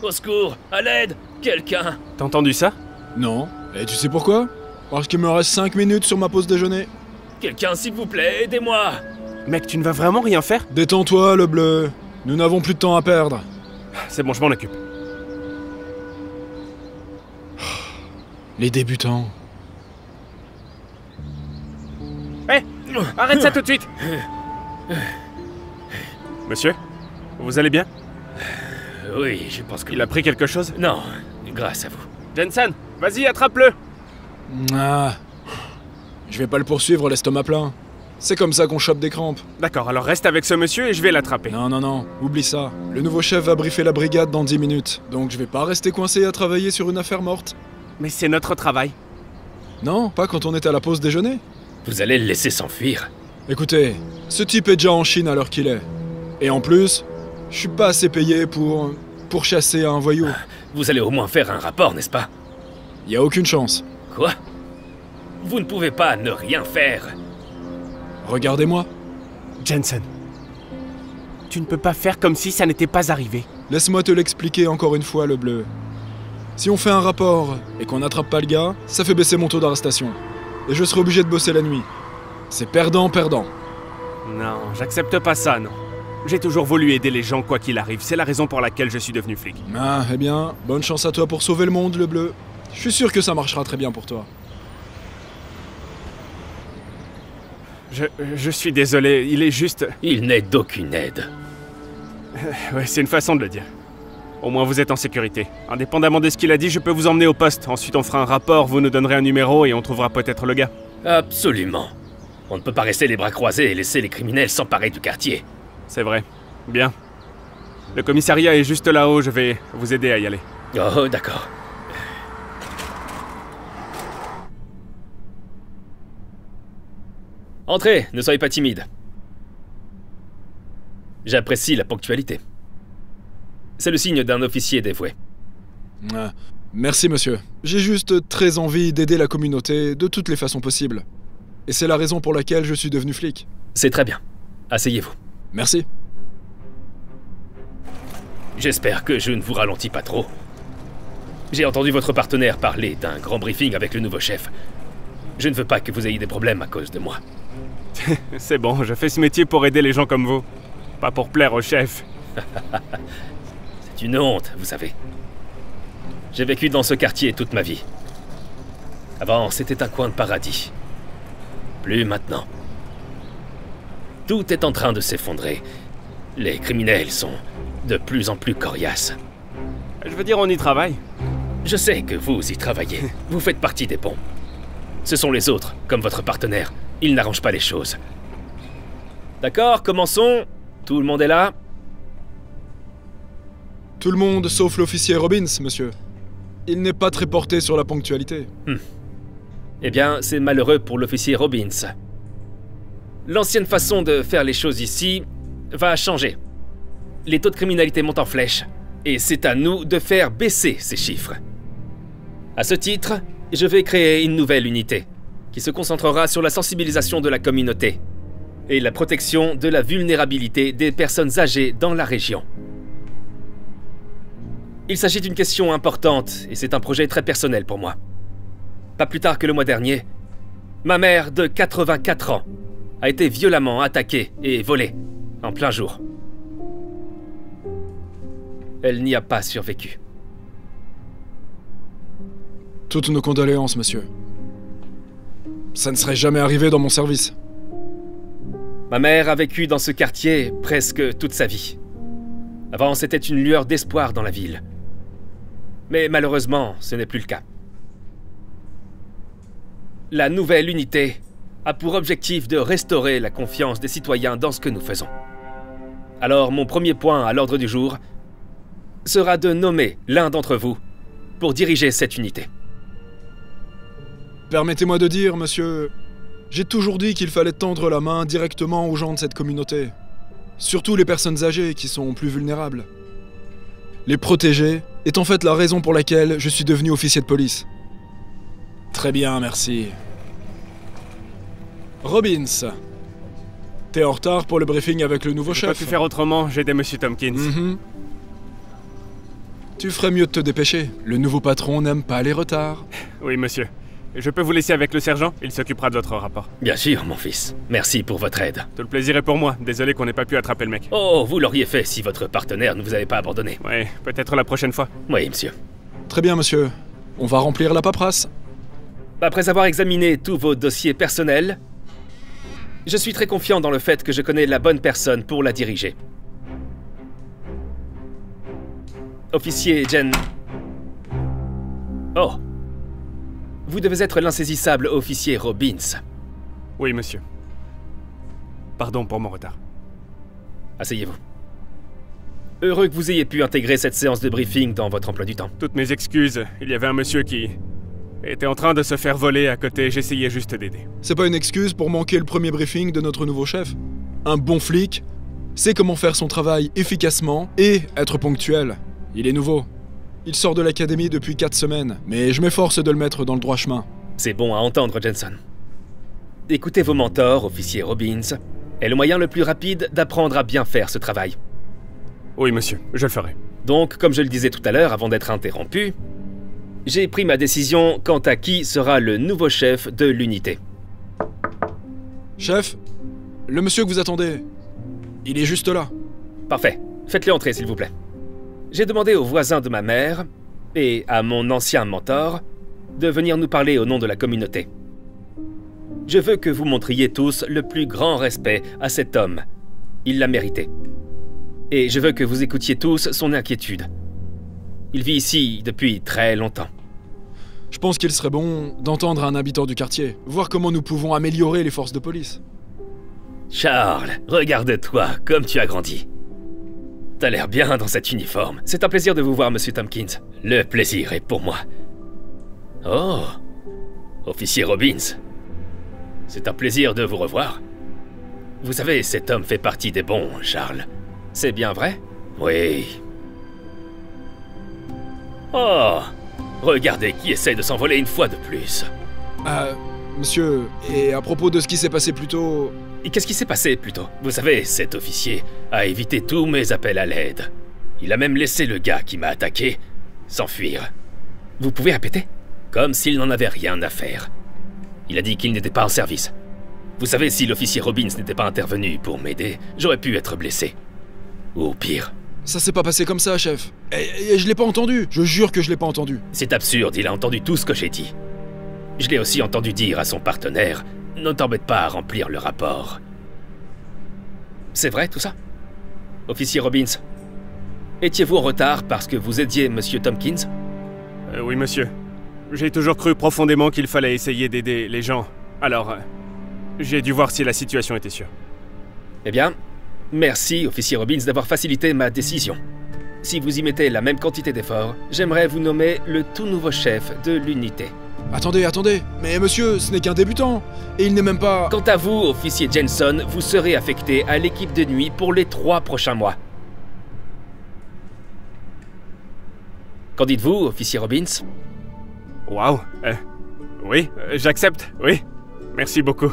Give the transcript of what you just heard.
Au secours! À l'aide! Quelqu'un! T'as entendu ça? Non. Et tu sais pourquoi? Parce qu'il me reste 5 minutes sur ma pause déjeuner. Quelqu'un, s'il vous plaît, aidez-moi! Mec, tu ne vas vraiment rien faire? Détends-toi, le bleu. Nous n'avons plus de temps à perdre. C'est bon, je m'en occupe. Les débutants. Hé! Arrête ça tout de suite! Monsieur? Vous allez bien? Oui, je pense que... Il a pris quelque chose? Non, grâce à vous. Jensen, vas-y, attrape-le! Ah. Je vais pas le poursuivre l'estomac plein. C'est comme ça qu'on chope des crampes. D'accord, alors reste avec ce monsieur et je vais l'attraper. Non, non, non, oublie ça. Le nouveau chef va briefer la brigade dans 10 minutes. Donc je vais pas rester coincé à travailler sur une affaire morte. Mais c'est notre travail. Non, pas quand on est à la pause déjeuner. Vous allez le laisser s'enfuir? Écoutez, ce type est déjà en Chine à l'heure qu'il est. Et en plus, je suis pas assez payé pour chasser un voyou. Vous allez au moins faire un rapport, n'est-ce pas? Y a aucune chance. Quoi? Vous ne pouvez pas ne rien faire. Regardez-moi. Jensen, tu ne peux pas faire comme si ça n'était pas arrivé. Laisse-moi te l'expliquer encore une fois, le bleu. Si on fait un rapport et qu'on n'attrape pas le gars, ça fait baisser mon taux d'arrestation. Et je serai obligé de bosser la nuit. C'est perdant-perdant. Non, j'accepte pas ça, non. J'ai toujours voulu aider les gens quoi qu'il arrive, c'est la raison pour laquelle je suis devenu flic. Ah, eh bien, bonne chance à toi pour sauver le monde, le bleu. Je suis sûr que ça marchera très bien pour toi. Je suis désolé, il est juste... Il n'est d'aucune aide. Ouais, c'est une façon de le dire. Au moins vous êtes en sécurité. Indépendamment de ce qu'il a dit, je peux vous emmener au poste. Ensuite on fera un rapport, vous nous donnerez un numéro et on trouvera peut-être le gars. Absolument. On ne peut pas rester les bras croisés et laisser les criminels s'emparer du quartier. C'est vrai. Bien. Le commissariat est juste là-haut, je vais vous aider à y aller. Oh, d'accord. Entrez, ne soyez pas timide. J'apprécie la ponctualité. C'est le signe d'un officier dévoué. Ah, merci, monsieur. J'ai juste très envie d'aider la communauté de toutes les façons possibles. Et c'est la raison pour laquelle je suis devenu flic. C'est très bien. Asseyez-vous. Merci. J'espère que je ne vous ralentis pas trop. J'ai entendu votre partenaire parler d'un grand briefing avec le nouveau chef. Je ne veux pas que vous ayez des problèmes à cause de moi. C'est bon, je fais ce métier pour aider les gens comme vous. Pas pour plaire au chef. C'est une honte, vous savez. J'ai vécu dans ce quartier toute ma vie. Avant, c'était un coin de paradis. Plus maintenant. Tout est en train de s'effondrer. Les criminels sont de plus en plus coriaces. Je veux dire, on y travaille. Je sais que vous y travaillez. Vous faites partie des bons. Ce sont les autres, comme votre partenaire. Ils n'arrangent pas les choses. D'accord, commençons. Tout le monde est là? Tout le monde sauf l'officier Robbins, monsieur. Il n'est pas très porté sur la ponctualité. Eh bien, c'est malheureux pour l'officier Robbins. L'ancienne façon de faire les choses ici va changer. Les taux de criminalité montent en flèche, et c'est à nous de faire baisser ces chiffres. À ce titre, je vais créer une nouvelle unité, qui se concentrera sur la sensibilisation de la communauté et la protection de la vulnérabilité des personnes âgées dans la région. Il s'agit d'une question importante, et c'est un projet très personnel pour moi. Pas plus tard que le mois dernier, ma mère de 84 ans a été violemment attaquée et volée, en plein jour. Elle n'y a pas survécu. Toutes nos condoléances, monsieur. Ça ne serait jamais arrivé dans mon service. Ma mère a vécu dans ce quartier presque toute sa vie. Avant, c'était une lueur d'espoir dans la ville. Mais malheureusement, ce n'est plus le cas. La nouvelle unité a pour objectif de restaurer la confiance des citoyens dans ce que nous faisons. Alors, mon premier point à l'ordre du jour sera de nommer l'un d'entre vous pour diriger cette unité. Permettez-moi de dire, monsieur, j'ai toujours dit qu'il fallait tendre la main directement aux gens de cette communauté. Surtout les personnes âgées qui sont plus vulnérables. Les protéger est en fait la raison pour laquelle je suis devenu officier de police. Très bien, merci. Robbins, t'es en retard pour le briefing avec le nouveau J'ai pas chef. pu faire autrement, j'ai aidé Monsieur Tompkins. Tu ferais mieux de te dépêcher. Le nouveau patron n'aime pas les retards. Oui, monsieur. Je peux vous laisser avec le sergent? Il s'occupera de votre rapport. Bien sûr, mon fils. Merci pour votre aide. Tout le plaisir est pour moi. Désolé qu'on n'ait pas pu attraper le mec. Oh, vous l'auriez fait si votre partenaire ne vous avait pas abandonné. Ouais, peut-être la prochaine fois. Oui, monsieur. Très bien, monsieur. On va remplir la paperasse. Après avoir examiné tous vos dossiers personnels, je suis très confiant dans le fait que je connais la bonne personne pour la diriger. Officier Jen... Oh. Vous devez être l'insaisissable officier Robbins. Oui, monsieur. Pardon pour mon retard. Asseyez-vous. Heureux que vous ayez pu intégrer cette séance de briefing dans votre emploi du temps. Toutes mes excuses. Il y avait un monsieur qui était en train de se faire voler à côté. J'essayais juste d'aider. C'est pas une excuse pour manquer le premier briefing de notre nouveau chef. Un bon flic sait comment faire son travail efficacement et être ponctuel. Il est nouveau. Il sort de l'académie depuis 4 semaines, mais je m'efforce de le mettre dans le droit chemin. C'est bon à entendre, Jensen. Écoutez vos mentors, officier Robbins, est le moyen le plus rapide d'apprendre à bien faire ce travail. Oui, monsieur, je le ferai. Donc, comme je le disais tout à l'heure avant d'être interrompu, j'ai pris ma décision quant à qui sera le nouveau chef de l'unité. Chef, le monsieur que vous attendez, il est juste là. Parfait. Faites-le entrer, s'il vous plaît. J'ai demandé aux voisins de ma mère et à mon ancien mentor de venir nous parler au nom de la communauté. Je veux que vous montriez tous le plus grand respect à cet homme. Il l'a mérité. Et je veux que vous écoutiez tous son inquiétude. Il vit ici depuis très longtemps. Je pense qu'il serait bon d'entendre un habitant du quartier, voir comment nous pouvons améliorer les forces de police. Charles, regarde-toi comme tu as grandi. T'as l'air bien dans cet uniforme. C'est un plaisir de vous voir, Monsieur Tompkins. Le plaisir est pour moi. Oh, officier Robbins. C'est un plaisir de vous revoir. Vous savez, cet homme fait partie des bons, Charles. C'est bien vrai? Oui. Oh, regardez qui essaie de s'envoler une fois de plus. Monsieur, et à propos de ce qui s'est passé plus tôt... Et qu'est-ce qui s'est passé, plutôt? Vous savez, cet officier a évité tous mes appels à l'aide. Il a même laissé le gars qui m'a attaqué s'enfuir. Vous pouvez répéter? Comme s'il n'en avait rien à faire. Il a dit qu'il n'était pas en service. Vous savez, si l'officier Robbins n'était pas intervenu pour m'aider, j'aurais pu être blessé. Ou pire. Ça s'est pas passé comme ça, chef. Et je l'ai pas entendu. Je jure que je l'ai pas entendu. C'est absurde, il a entendu tout ce que j'ai dit. Je l'ai aussi entendu dire à son partenaire: ne t'embête pas à remplir le rapport. C'est vrai tout ça? Officier Robbins, étiez-vous en retard parce que vous aidiez Monsieur Tompkins? Oui, monsieur. J'ai toujours cru profondément qu'il fallait essayer d'aider les gens. Alors, j'ai dû voir si la situation était sûre. Eh bien, merci, officier Robbins, d'avoir facilité ma décision. Si vous y mettez la même quantité d'efforts, j'aimerais vous nommer le tout nouveau chef de l'unité. Attendez, mais monsieur, ce n'est qu'un débutant, et il n'est même pas... Quant à vous, officier Jensen, vous serez affecté à l'équipe de nuit pour les 3 prochains mois. Qu'en dites-vous, officier Robbins? Waouh. Oui, j'accepte, oui. Merci beaucoup.